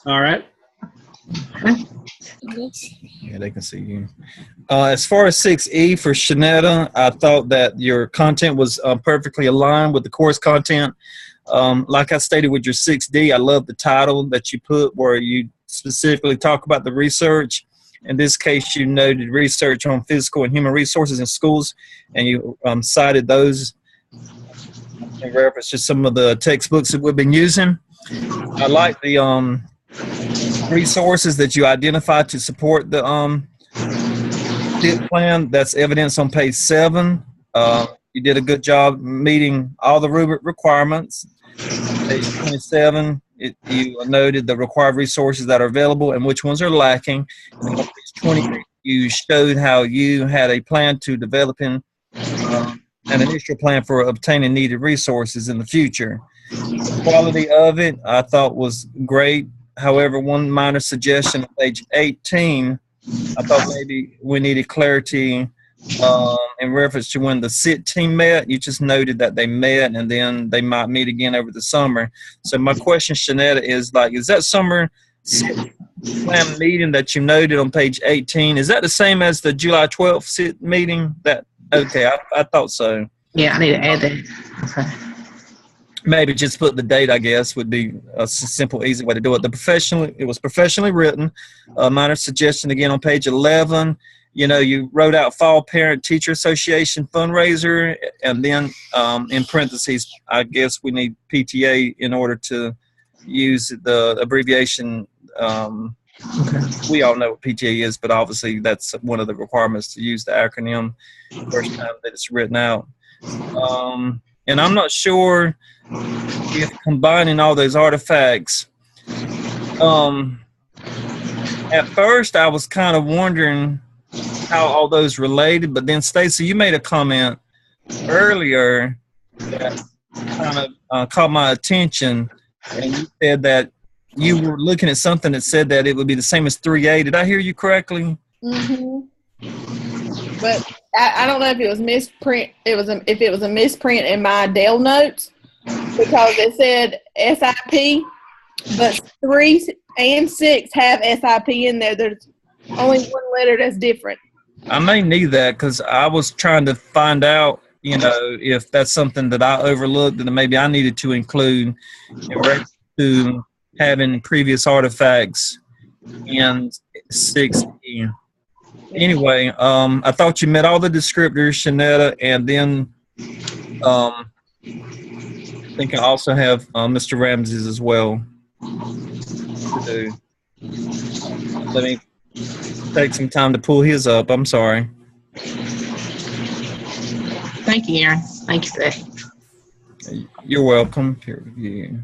All right. Yeah, they can see you. As far as 6E for Shanetta, I thought that your content was perfectly aligned with the course content. Like I stated with your 6D, I love the title that you put where you specifically talk about the research. In this case, you noted research on physical and human resources in schools, and you cited those in reference to some of the textbooks that we've been using. I like the resources that you identified to support the plan. That's evidence on page 7. You did a good job meeting all the rubric requirements. Page 27, you noted the required resources that are available and which ones are lacking. And on page 20, you showed how you had a plan to developing an initial plan for obtaining needed resources in the future. The quality of it, I thought, was great. However, one minor suggestion on page 18, I thought maybe we needed clarity in reference to when the SIT team met. You just noted that they met and then they might meet again over the summer. So my question, Shanetta, is that summer SIT plan meeting that you noted on page 18, is that the same as the July 12th SIT meeting? Okay, I thought so. Yeah, I need to add that. Okay. Maybe just put the date, I guess, would be a simple, easy way to do it. It was professionally written. A minor suggestion again on page 11. You wrote out Fall Parent Teacher Association fundraiser, and then in parentheses, I guess we need PTA in order to use the abbreviation. Okay. We all know what PTA is, but obviously that's one of the requirements to use the acronym first time that it's written out. And I'm not sure if combining all those artifacts, at first I was kind of wondering how all those related, but then Stacy, you made a comment earlier that kind of caught my attention, and you said that you were looking at something that said that it would be the same as 3A. Did I hear you correctly? Mm-hmm. But I don't know if it was misprint. If it was a misprint in my Dell notes, because it said SIP, but 3 and 6 have SIP in there. There's only one letter that's different. I may need that because I was trying to find out, if that's something that I overlooked and maybe I needed to include in reference to having previous artifacts in 6E. Anyway, I thought you met all the descriptors, Shanetta, and then I think I also have Mr. Ramsey's as well to do. Let me take some time to pull his up. I'm sorry. Thank you, Aaron. Thank you for that. You're welcome. Peer review.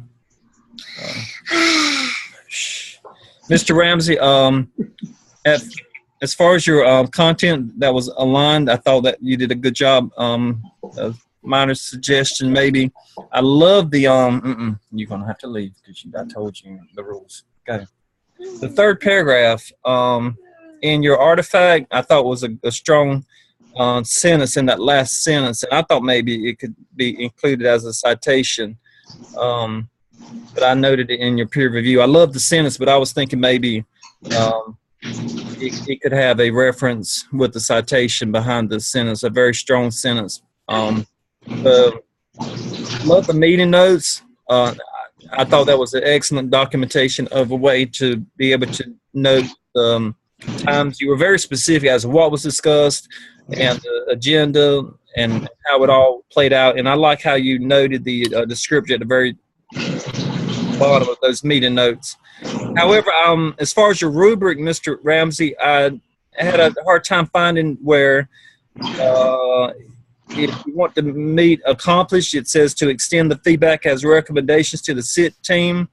Mr. Ramsey, as far as your content that was aligned, I thought that you did a good job. A minor suggestion, maybe. I love the you're gonna have to leave because I told you the rules. Okay. The third paragraph in your artifact, I thought was a strong sentence in that last sentence, and I thought maybe it could be included as a citation. But I noted it in your peer review. I love the sentence, but I was thinking maybe it could have a reference with the citation behind the sentence, a very strong sentence. Love the meeting notes. I thought that was an excellent documentation of a way to be able to note times. You were very specific as to what was discussed and the agenda and how it all played out. And I like how you noted the description at the very bottom of those meeting notes. However, as far as your rubric, Mr. Ramsey, I had a hard time finding where if you want to meet accomplished, it says to extend the feedback as recommendations to the SIT team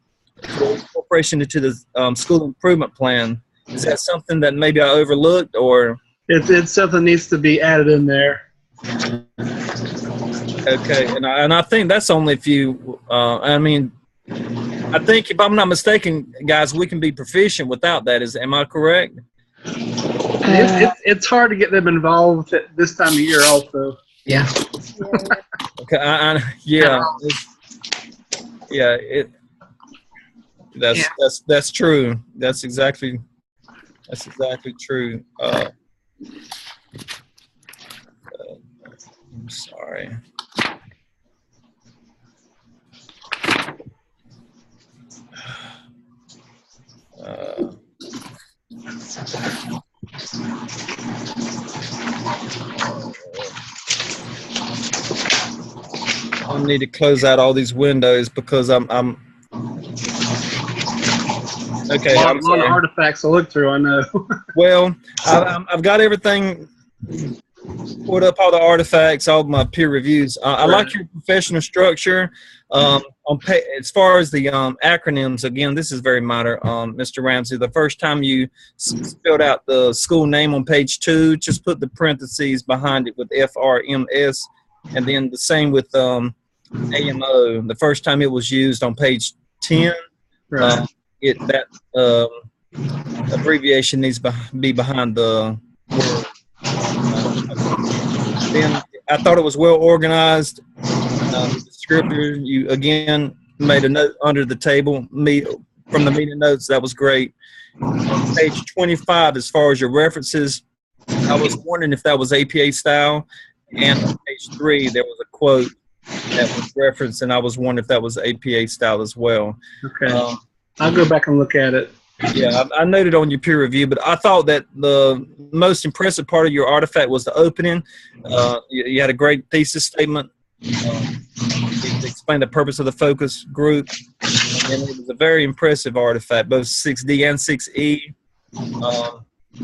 for incorporation into the school improvement plan. Is that something that maybe I overlooked, or? It's something that needs to be added in there. Okay, and I think that's only if you, I think if I'm not mistaken, guys, we can be proficient without that. Am I correct? It's hard to get them involved at this time of year also. Yeah. Okay, That's true. That's exactly true. I'm sorry. I need to close out all these windows because I'm okay. A lot I'm of sorry. artifacts to look through, I know. Well, I've got everything put up, all the artifacts, all my peer reviews. I like your professional structure. As far as the acronyms, again, this is very minor, Mr. Ramsey. The first time you spelled out the school name on page 2, just put the parentheses behind it with FRMS, and then the same with AMO. The first time it was used on page 10, Right. that abbreviation needs to be behind the word. Then I thought it was well organized. The descriptor, you again made a note under the table from the meeting notes. That was great. On page 25, as far as your references, I was wondering if that was APA style. And on page 3, there was a quote that was referenced, and I was wondering if that was APA style as well. Okay. I'll go back and look at it. Yeah, I noted on your peer review, but I thought that the most impressive part of your artifact was the opening. You had a great thesis statement. It explained the purpose of the focus group, and it was a very impressive artifact, both 6D and 6E.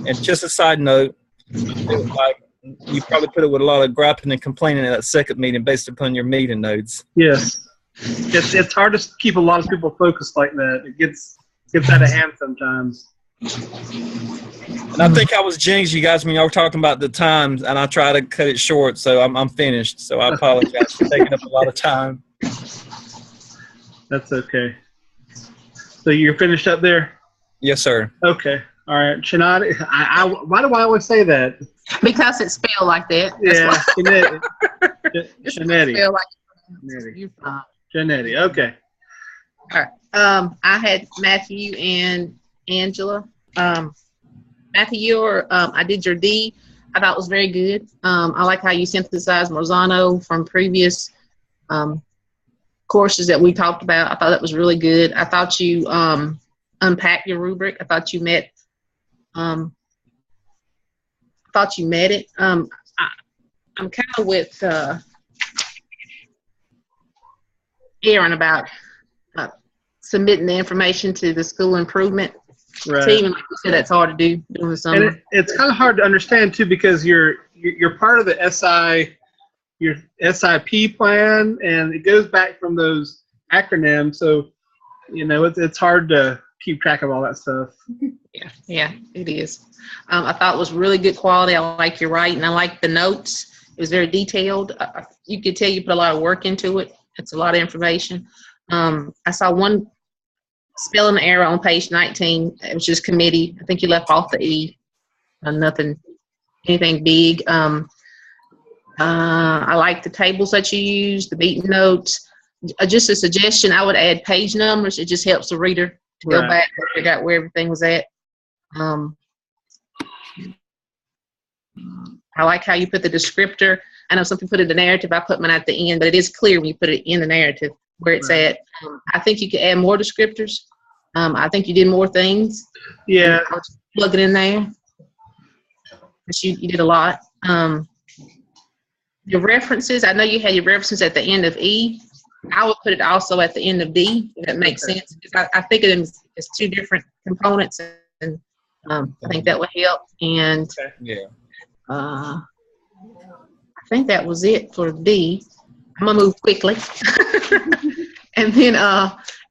And just a side note, it was like you probably put it with a lot of griping and complaining at that second meeting based upon your meeting notes. Yes. It's hard to keep a lot of people focused like that. It gets out of hand sometimes. And I think I was jinxed, you guys, when y'all were talking about the times, and I try to cut it short, so I'm finished. So I apologize for taking up a lot of time. That's okay. So you're finished up there? Yes, sir. Okay. All right. Shanadi, why do I always say that? Because it's spelled like that. That's Yeah. why it's Janetti. spelled like Janetti. you're fine. Janetti. Okay. All right. I had Matthew and Angela. Matthew, I did your D. I thought it was very good. I like how you synthesized Marzano from previous courses that we talked about. I thought that was really good. I thought you unpacked your rubric. I thought you met it. I'm kind of with Aaron about submitting the information to the school improvement Right. team, and like you said, that's hard to do during the summer. And it's kind of hard to understand too because you're part of the your SIP plan, and it goes back from those acronyms. So it's hard to keep track of all that stuff. Yeah, it is. I thought it was really good quality. I like your writing. I like the notes. It was very detailed. You could tell you put a lot of work into it. It's a lot of information. I saw one spelling error on page 19. It was just committee. I think you left off the E. Anything big. I like the tables that you use, the meeting notes. Just a suggestion, I would add page numbers. It just helps the reader to go back and figure out where everything was at. I like how you put the descriptor. I know some people put it in the narrative. I put mine at the end, but it is clear when you put it in the narrative where it's at. I think you could add more descriptors. I think you did more things. Yeah. Plug it in there. But you did a lot. Your references, I know you had your references at the end of E. I would put it also at the end of D, if that makes sense. Because I think of them as two different components, and I think that would help. And I think that was it for D. I'm going to move quickly. And then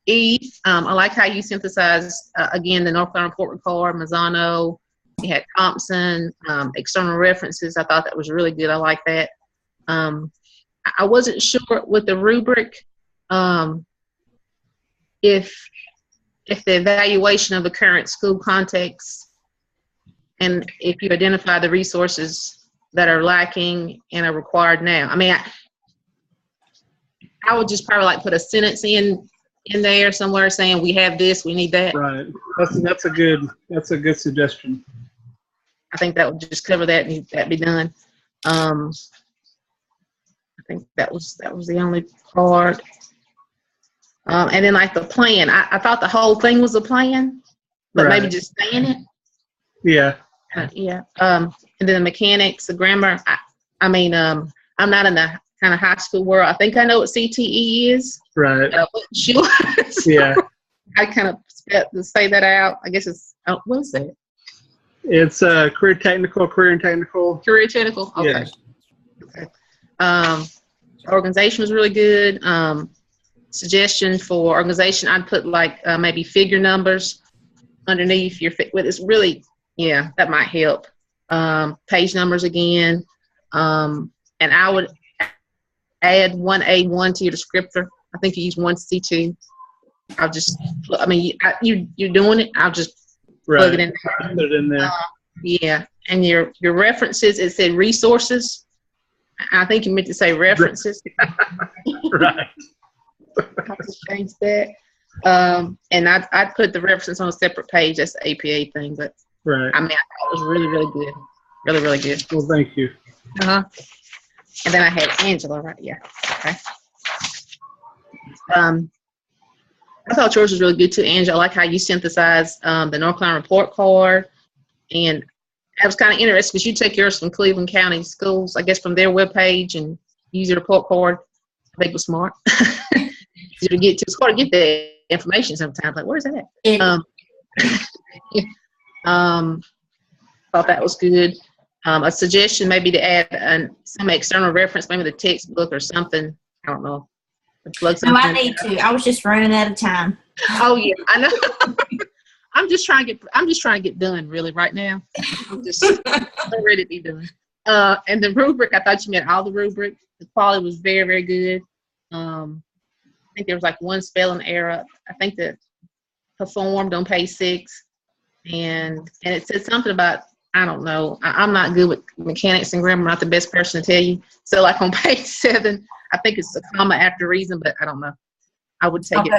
E, I like how you synthesized, again, the North Carolina Report Card, Mazzano, you had Thompson, external references. I thought that was really good. I like that. I wasn't sure with the rubric if the evaluation of the current school context and if you identify the resources that are lacking and are required now. I mean, I would just probably like put a sentence in in there somewhere saying we have this, we need that. Right. That's a good suggestion. I think that would just cover that and that'd be done. I think that was the only part. And then like the plan, I thought the whole thing was a plan, but Right. maybe just saying it. Yeah. Yeah. And then the mechanics, the grammar. I'm not in the kind of high school world. I think I know what CTE is. Right. I wasn't sure. So Yeah. I kind of got to say that out. I guess it's, what is that? It's career and technical. Career technical? Okay. Yeah. Okay. Organization was really good. Suggestion for organization, I'd put like maybe figure numbers underneath your with it's really, yeah, that might help. Page numbers again. And I would add 1A1 to your descriptor. I think you use 1C2. You're doing it. I'll just plug it in. Put it in there. Yeah. And your references, it said resources. I think you meant to say references. Right. I'll just change that. And I'd put the references on a separate page. That's the APA thing. But Right. I thought it was really, really good. Really, really good. Well, thank you. Uh-huh. And then I had Angela, right? Yeah. Okay. I thought yours was really good too, Angela. I like how you synthesized the North Carolina report card. And I was kind of interested because you take yours from Cleveland County Schools, I guess from their webpage, and use your report card. I think it was smart. Easier to get to. It's hard to get the information sometimes. Like, where's that? Thought that was good. A suggestion maybe to add some external reference, maybe the textbook or something. I don't know. Plug No, something. I need to. I was just running out of time. Oh yeah, I know. I'm just trying to get done really right now. I'm ready to be done. And the rubric, I thought you meant all the rubric. The quality was very, very good. I think there was like one spelling error. I think that performed on page 6, and it said something about, I don't know. I'm not good with mechanics and grammar. I'm not the best person to tell you. So like on page 7, I think it's a comma after reason, but I don't know. I would take it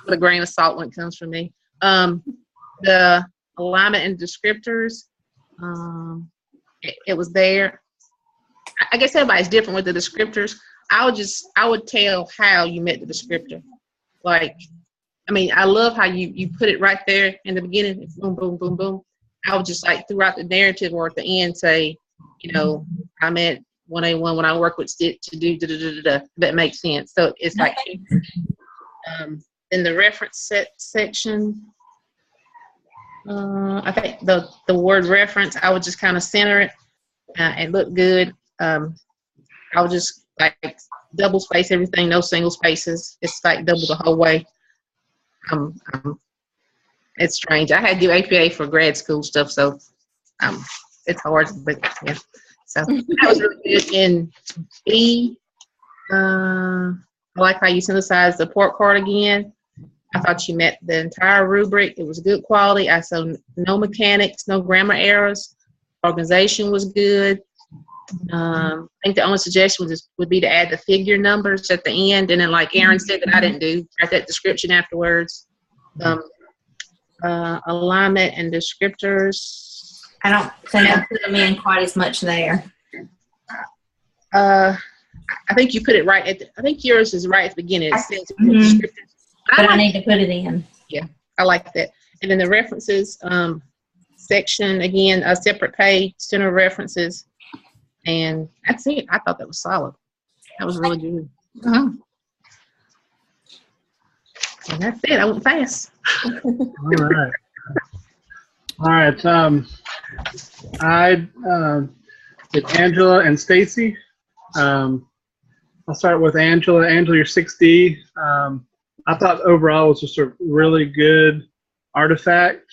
with a grain of salt when it comes from me. The alignment and descriptors, it was there. I guess everybody's different with the descriptors. I would tell how you met the descriptor. Like, I love how you put it right there in the beginning. It's boom, boom, boom, boom. I would just like throughout the narrative or at the end say, I met 1A1 when I work with Stitch to do da-da-da-da-da. That makes sense. So it's like, in the reference section, I think the word reference, I would just kind of center it and look good. I would just like double space everything, no single spaces. It's like double the whole way. It's strange. I had to do APA for grad school stuff, so it's hard, but yeah. So that was really good. In B, I like how you synthesized the report card again. I thought you met the entire rubric. It was good quality. I saw no mechanics, no grammar errors. Organization was good. I think the only suggestion would be to add the figure numbers at the end, and then like Aaron said that I didn't do, write that description afterwards. Alignment and descriptors. I don't think I put them in quite as much there. I think you put it right I think yours is right at the beginning. It says descriptors. But I need to put it in. Yeah, I like that. And then the references section, again, a separate page, center references. And that's it. I thought that was solid. That was really good. And that's it. I went fast. All right. I did Angela and Stacy. I'll start with Angela. Angela, you're 6D. I thought overall it was just a really good artifact.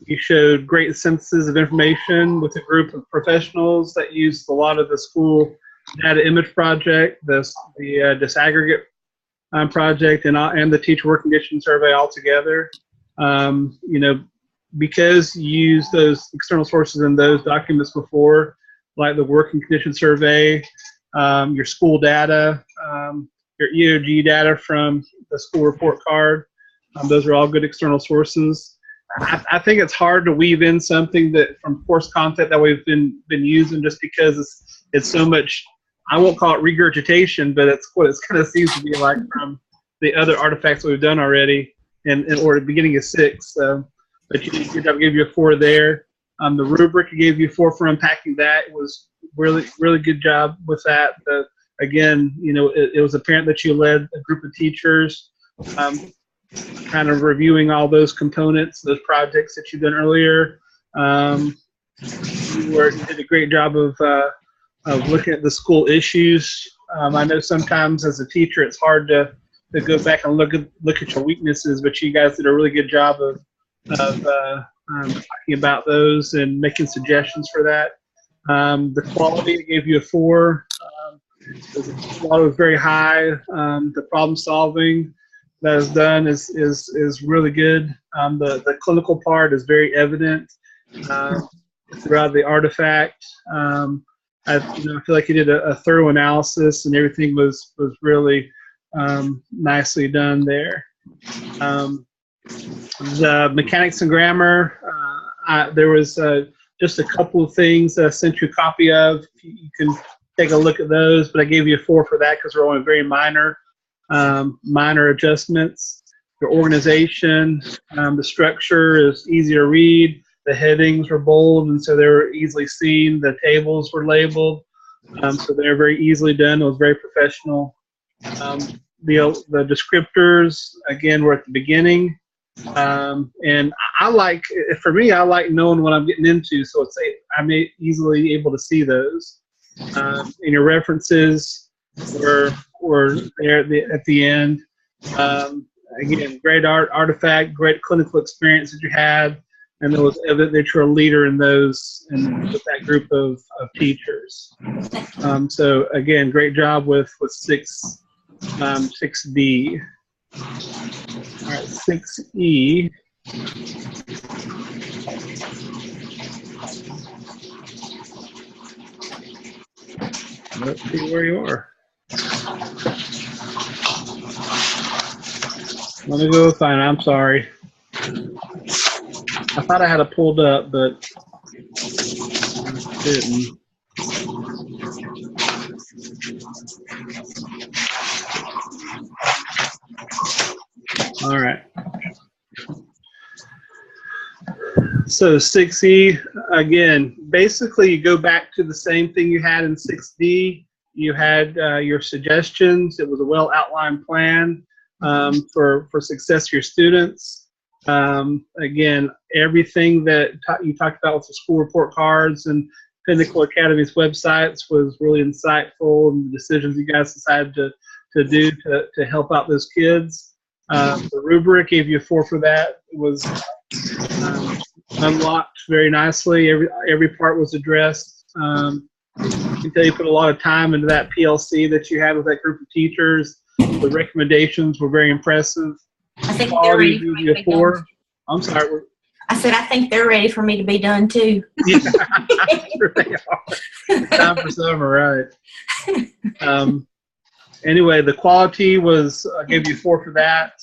You showed great synthesis of information with a group of professionals that used a lot of the school data image project, the disaggregate project, and the teacher work condition survey all together. Because you used those external sources in those documents before, like the working condition survey, your school data, your EOG data from the school report card. Those are all good external sources. I think it's hard to weave in something that from course content that we've been using, just because it's so much. I won't call it regurgitation, but it's what it kind of seems to be like from the other artifacts we've done already, or the beginning of 6. But you did a good job. Gave you a 4 there. The rubric gave you 4 for unpacking that. It was really good job with that. Again, it was apparent that you led a group of teachers, kind of reviewing all those components, those projects that you've done earlier. You did a great job of looking at the school issues. I know sometimes as a teacher it's hard to go back and look at your weaknesses, but you guys did a really good job of talking about those and making suggestions for that. The quality gave you a 4. The quality was very high. The problem solving that is done is really good. The clinical part is very evident throughout the artifact. I feel like you did a thorough analysis, and everything was really nicely done there. The mechanics and grammar, there was just a couple of things that I sent you a copy of. You can take a look at those, but I gave you a 4 for that because they're only very minor adjustments. Your organization, the structure is easy to read. The headings were bold, and so they were easily seen. The tables were labeled, so they're very easily done. It was very professional. The descriptors, again, were at the beginning. And I like knowing what I'm getting into, so I'm easily able to see those. And your references were there at the end. Again, great artifact, great clinical experience that you had, and it was evident that you're a leader in those and with that group of teachers. So again, great job with 6D. All right, 6E. Let's see where you are. Let me go find it. I'm sorry. I thought I had it pulled up, but I didn't. All right. So 6E, again, basically you go back to the same thing you had in 6D. You had your suggestions. It was a well-outlined plan for success for your students. Again, everything that you talked about with the school report cards and Pinnacle Academy's websites was really insightful, and the decisions you guys decided to do to help out those kids. The rubric gave you a 4 for that. It was unlocked very nicely. Every part was addressed. I can tell you put a lot of time into that PLC that you had with that group of teachers. The recommendations were very impressive. I think they're ready for me to be done. I'm sorry. I said, I think they're ready for me to be done too. Yeah, I'm sure they are. It's time for summer, right? Anyway, the quality was, I gave you 4 for that.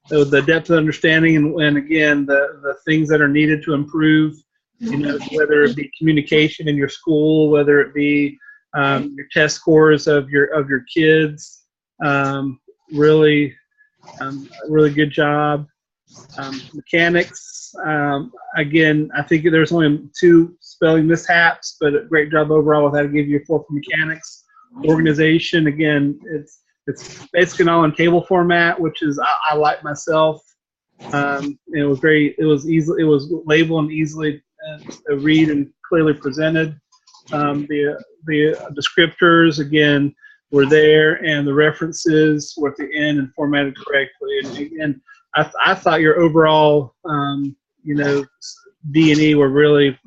So the depth of understanding and again, the things that are needed to improve, whether it be communication in your school, whether it be your test scores of your kids, really good job. Mechanics, again, I think there's only 2 spelling mishaps, but a great job overall with that. I give you a 4 for mechanics. Organization, again, it's basically all in table format, which is I like myself. It was labeled and easily read and clearly presented. The descriptors again were there, and the references were at the end and formatted correctly. And again, I thought your overall D&E were really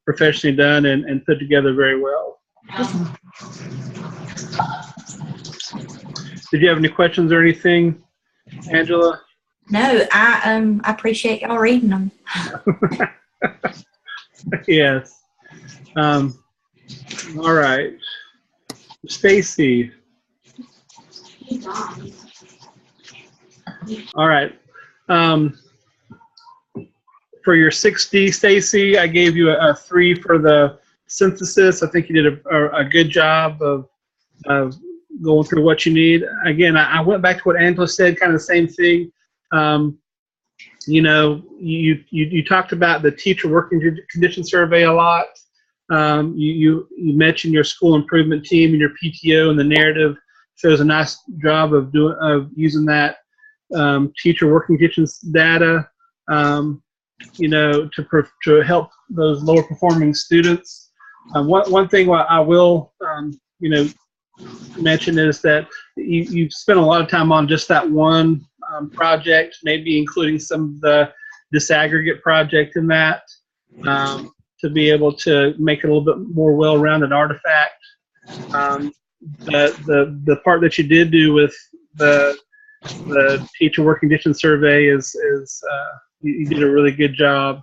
professionally done and put together very well. Did you have any questions or anything, Angela? No, I appreciate y'all reading them. Yes. All right. Stacy. All right. For your 6D, Stacy, I gave you a 3 for the synthesis. I think you did a good job of going through what you need. Again, I went back to what Angela said, kind of the same thing. You know, you talked about the teacher working condition survey a lot. You mentioned your school improvement team and your PTO, and the narrative shows a nice job of using that teacher working conditions data. You know, to help those lower performing students. One thing I will, you know, mention is that you've spent a lot of time on just that one project, maybe including some of the disaggregate project in that, to be able to make it a little bit more well-rounded artifact. The part that you did do with the teacher work condition survey is you did a really good job.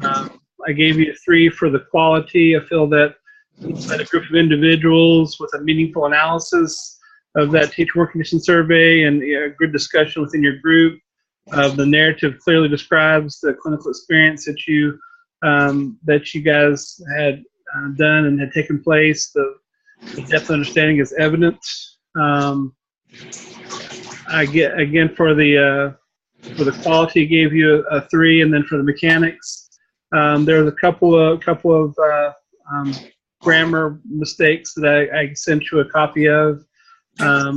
I gave you a 3 for the quality. I feel that you had a group of individuals with a meaningful analysis of that teacher work condition survey and a good discussion within your group. The narrative clearly describes the clinical experience that you guys had done and had taken place. The depth of understanding is evident. I get again for the quality, gave you a 3, and then for the mechanics, there was a couple of grammar mistakes that I sent you a copy of. I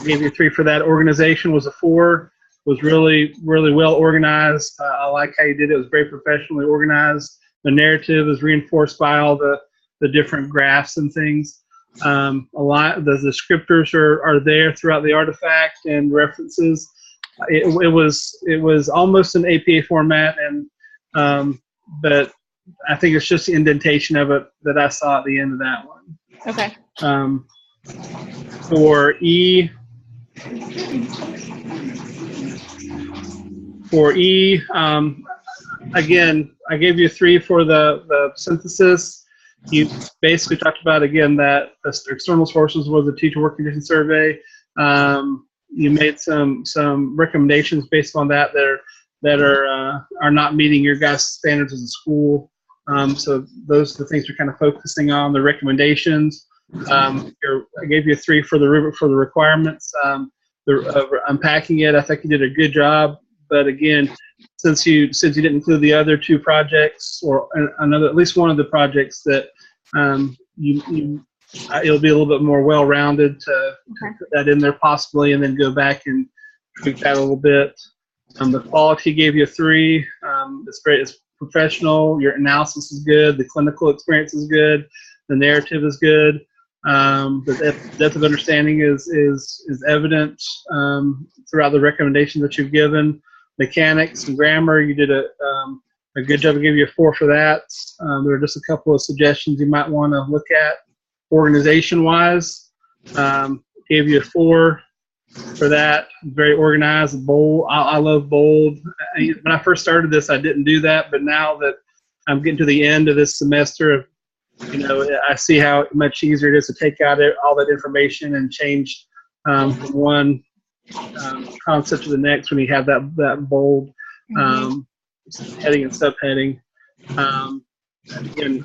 gave you a 3 for that. Organization was a 4. Was really well organized. I like how you did it. It was very professionally organized. The narrative is reinforced by all the different graphs and things. A lot the descriptors are there throughout the artifact and references. It was almost an APA format, and but I think it's just the indentation of it that I saw at the end of that one. Okay. For E, again, I gave you a 3 for the synthesis. You basically talked about, again, that the external sources was a teacher work condition survey. You made some recommendations based on that are not meeting your guys' standards as a school. So those are the things you're kind of focusing on, the recommendations. I gave you a 3 for the rubric for the requirements. Unpacking it, I think you did a good job. But again, since you didn't include the other 2 projects or at least one of the projects that it'll be a little bit more well-rounded to put that in there possibly, and then go back and tweak that a little bit. The quality gave you a 3. It's great. It's professional. Your analysis is good. The clinical experience is good. The narrative is good. The depth of understanding is evident throughout the recommendations that you've given. Mechanics and grammar, you did a good job. I gave you a 4 for that. There are just a couple of suggestions you might want to look at. Organization-wise, gave you a 4 for that. Very organized, bold. I love bold. When I first started this, I didn't do that, but now that I'm getting to the end of this semester, you know, I see how much easier it is to take out all that information and change from one concept to the next when you have that bold heading and subheading. Again,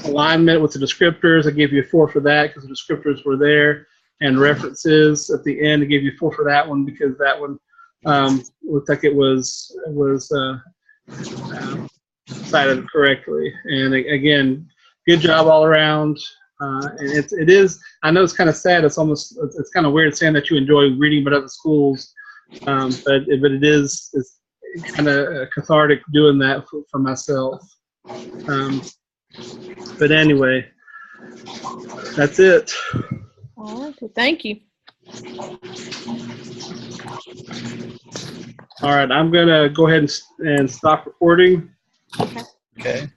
alignment with the descriptors, I gave you a 4 for that because the descriptors were there, and references at the end, I gave you a 4 for that one because that one looked like it was cited correctly. And again, good job all around. And it is. I know it's kind of sad. It's kind of weird saying that you enjoy reading about other schools, but it is. It's kind of cathartic doing that for myself. But anyway, that's it. All right. Well, thank you. All right. I'm gonna go ahead and stop recording. Okay.